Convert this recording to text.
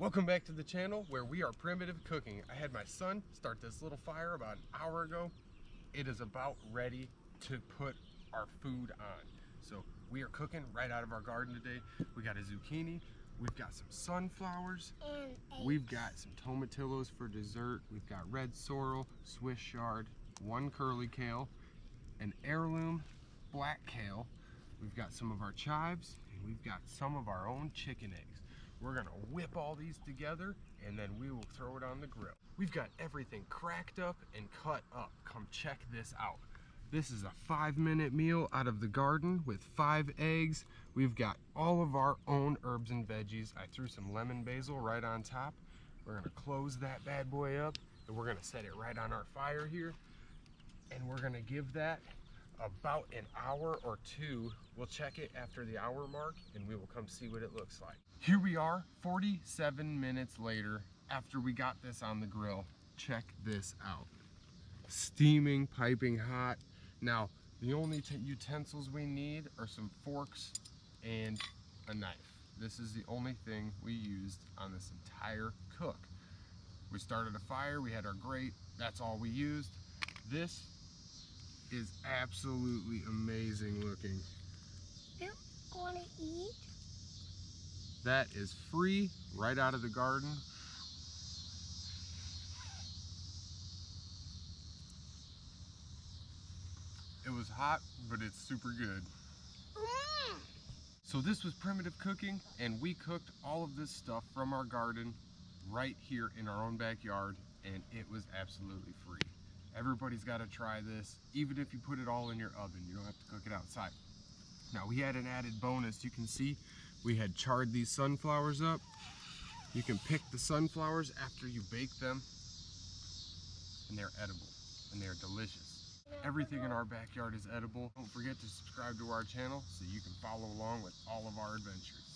Welcome back to the channel where we are primitive cooking. I had my son start this little fire about an hour ago. It is about ready to put our food on. So we are cooking right out of our garden today. We got a zucchini, we've got some sunflowers, we've got some tomatillos for dessert, we've got red sorrel, Swiss chard, one curly kale, an heirloom black kale, we've got some of our chives, and we've got some of our own chicken eggs. We're gonna whip all these together and then we will throw it on the grill. We've got everything cracked up and cut up. Come check this out. This is a 5-minute meal out of the garden with 5 eggs. We've got all of our own herbs and veggies. I threw some lemon basil right on top. We're gonna close that bad boy up and we're gonna set it right on our fire here. And we're gonna give that about an hour or two. We'll check it after the hour mark and we will come see what it looks like. Here we are 47 minutes later after we got this on the grill. Check this out. Steaming, piping hot. Now, the only utensils we need are some forks and a knife. This is the only thing we used on this entire cook. We started a fire, we had our grate, that's all we used. This is absolutely amazing looking. You're gonna eat? That is free right out of the garden. It was hot, but it's super good. So this was primitive cooking, and we cooked all of this stuff from our garden right here in our own backyard, and it was absolutely free. Everybody's got to try this. Even if you put it all in your oven, you don't have to cook it outside. Now we had an added bonus. You can see we had charred these sunflowers up. You can pick the sunflowers after you bake them, and they're edible and they're delicious. Everything in our backyard is edible. Don't forget to subscribe to our channel so you can follow along with all of our adventures.